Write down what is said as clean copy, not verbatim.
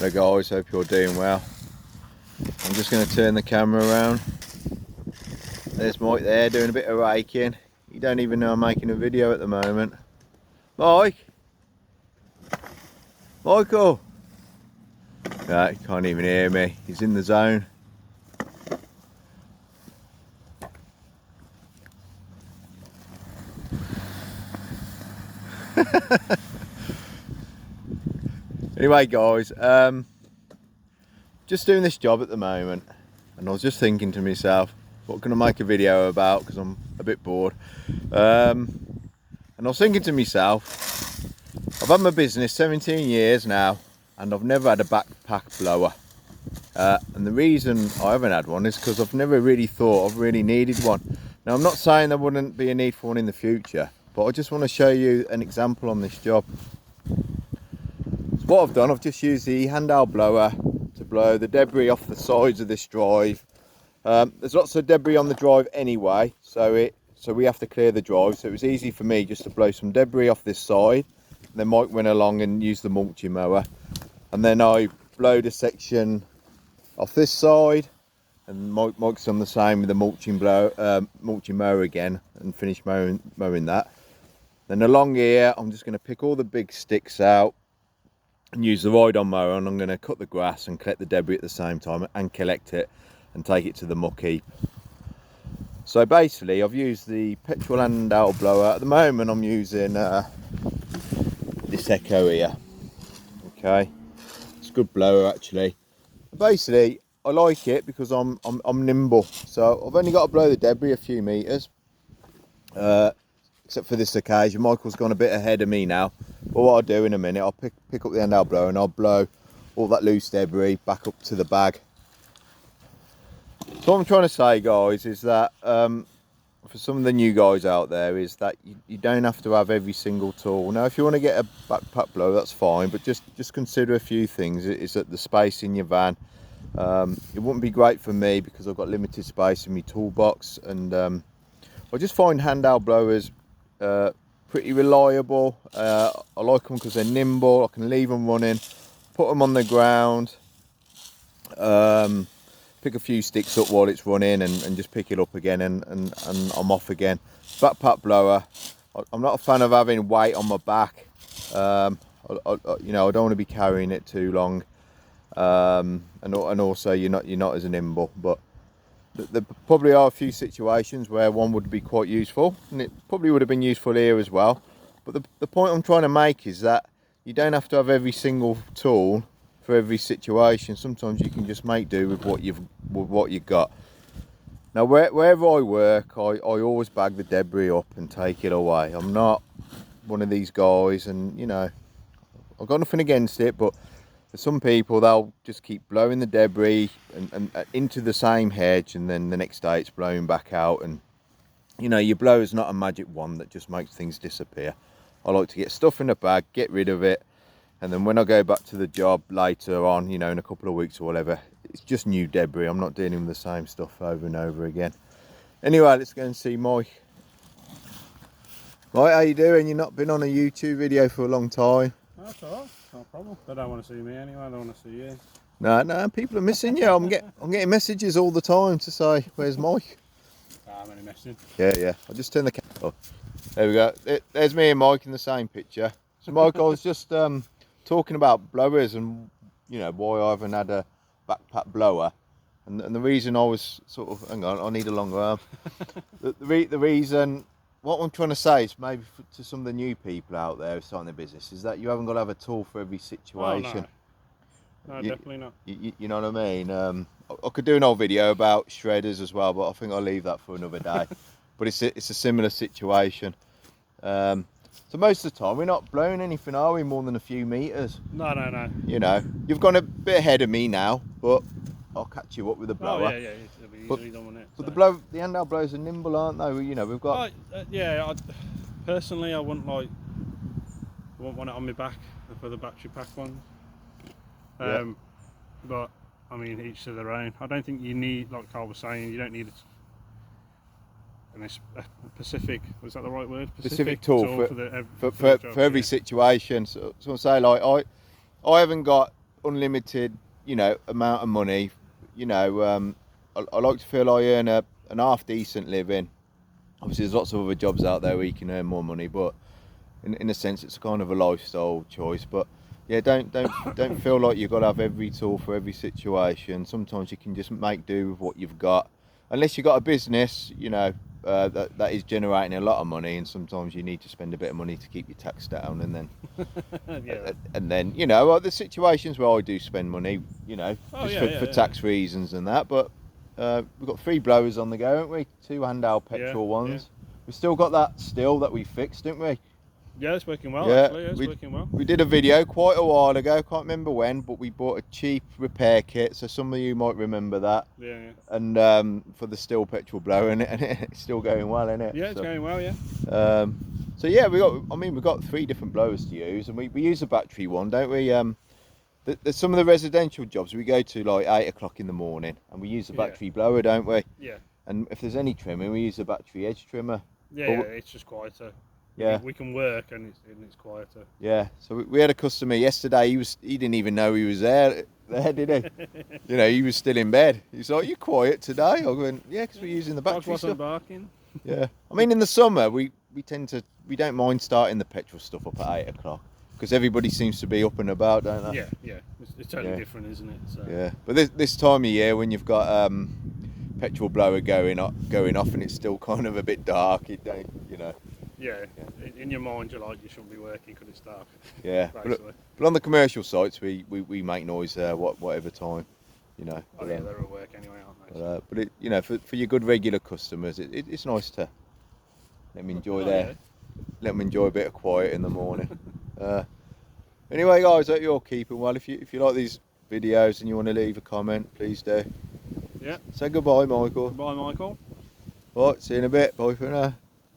Hello guys, hope you're doing well. I'm just going to turn the camera around. There's Mike there doing a bit of raking. You don't even know I'm making a video at the moment. Mike? Michael? No, he can't even hear me. He's in the zone. Anyway guys, just doing this job at the moment, and I was just thinking to myself, what can I make a video about, because I'm a bit bored. And I was thinking to myself, I've had my business 17 years now and I've never had a backpack blower, and the reason I haven't had one is because I've never really thought I've really needed one. Now I'm not saying there wouldn't be a need for one in the future, but I just want to show you an example on this job. So what I've done, I've just used the handheld blower to blow the debris off the sides of this drive. There's lots of debris on the drive anyway, so we have to clear the drive, so it was easy for me just to blow some debris off this side. Then Mike went along and used the mulching mower, and then I blowed a section off this side, and Mike's done the same with the mulching mower again, and finished mowing that. Then along here I'm just going to pick all the big sticks out and use the ride-on mower, and I'm going to cut the grass and collect the debris at the same time, and collect it and take it to the muck heap. So basically I've used the petrol handheld blower. At the moment I'm using this Echo here. Okay, it's a good blower actually. Basically I like it because I'm nimble, so I've only got to blow the debris a few meters, except for this occasion. Michael's gone a bit ahead of me now, but what I'll do in a minute, I'll pick up the handheld blower and I'll blow all that loose debris back up to the bag. So what I'm trying to say guys is that for some of the new guys out there, is that you don't have to have every single tool. Now if you want to get a backpack blower, that's fine, but just consider a few things. Is that the space in your van, it wouldn't be great for me because I've got limited space in my toolbox, and I just find handheld blowers pretty reliable. I like them because they're nimble. I can leave them running, put them on the ground, pick a few sticks up while it's running, and just pick it up again, and I'm off again. Backpack blower, I'm not a fan of having weight on my back. You know, I don't want to be carrying it too long, and also you're not as nimble. But there probably are a few situations where one would be quite useful, and it probably would have been useful here as well. But the point I'm trying to make is that you don't have to have every single tool for every situation. Sometimes you can just make do with what you've got. Now wherever I work, I always bag the debris up and take it away. I'm not one of these guys, and you know, I've got nothing against it, but for some people they'll just keep blowing the debris and into the same hedge, and then the next day it's blowing back out. And you know, your blower's not a magic wand that just makes things disappear. I like to get stuff in a bag, get rid of it, and then when I go back to the job later on, you know, in a couple of weeks or whatever, it's just new debris. I'm not dealing with the same stuff over and over again. Anyway, let's go and see Mike. Mike, how you doing? You've not been on a YouTube video for a long time. That's alright, no problem. They don't want to see me anyway, they want to see you. No, people are missing you. I'm getting messages all the time to say, where's Mike? I'm only messing. Yeah. I'll just turn the camera off. There we go. There's me and Mike in the same picture. So Mike, I was just talking about blowers, and you know, why I haven't had a backpack blower, and the reason I was sort of, hang on, I need a longer arm. the reason, what I'm trying to say is maybe to some of the new people out there starting their business, is that you haven't got to have a tool for every situation. Oh, no, definitely not. You know what I mean? I could do an old video about shredders as well, but I think I'll leave that for another day. But it's a similar situation. So most of the time we're not blowing anything, are we, more than a few meters? No. You know, you've gone a bit ahead of me now, but I'll catch you up with the blower. Oh yeah, it'll be easily done on it. But so. the handheld blowers are nimble, aren't they? You know, we've got. Personally, I wouldn't want it on my back for the battery pack ones. But I mean, each to their own. I don't think you need, like Carl was saying, you don't need a specific, was that the right word? Specific tool for for every situation. So I say, like, I haven't got unlimited, you know, amount of money. You know, I like to feel I earn an half decent living. Obviously, there's lots of other jobs out there where you can earn more money, but in a sense, it's kind of a lifestyle choice. But yeah, don't feel like you've got to have every tool for every situation. Sometimes you can just make do with what you've got, unless you've got a business, you know, that is generating a lot of money, and sometimes you need to spend a bit of money to keep your tax down, and then Yeah. and then, you know, the situations where I do spend money, you know, Oh, just yeah, for tax reasons and that. But we've got 3 blowers on the go, haven't we? 2 handheld petrol ones. We've still got that still that we fixed, didn't we? Yeah, it's working well, actually. Yeah, it's working well. We did a video quite a while ago, can't remember when, but we bought a cheap repair kit, so some of you might remember that. Yeah. And for the still petrol blower, and it's still going well, isn't it? Yeah, it's going well, yeah. So yeah, we've got 3 different blowers to use, and we use a battery one, don't we? There's some of the residential jobs we go to like 8 o'clock in the morning, and we use a battery blower, don't we? Yeah. And if there's any trimming, we use a battery edge trimmer. Yeah, it's just quieter. Yeah. We can work and it's quieter. Yeah. So we had a customer yesterday. He didn't even know he was there, did he? You know, he was still in bed. He's like, "You quiet today?" I went, "Yeah, because we're using the battery Wasn't stuff." barking. Yeah. I mean, in the summer we don't mind starting the petrol stuff up at 8 o'clock because everybody seems to be up and about, don't they? Yeah. It's totally different, isn't it? So. Yeah. But this time of year when you've got petrol blower going off and it's still kind of a bit dark, it don't, you know. Yeah, in your mind you're like, you shouldn't be working because it's dark. Yeah, but on the commercial sites we make noise whatever time, you know. Oh yeah, they're at work anyway, aren't they? But it, you know, for your good regular customers, it's nice to let them enjoy let them enjoy a bit of quiet in the morning. Anyway, guys, hope you're all keeping well. If you like these videos and you want to leave a comment, please do. Yeah. Say goodbye, Michael. Goodbye, Michael. Right, see you in a bit. Bye for now.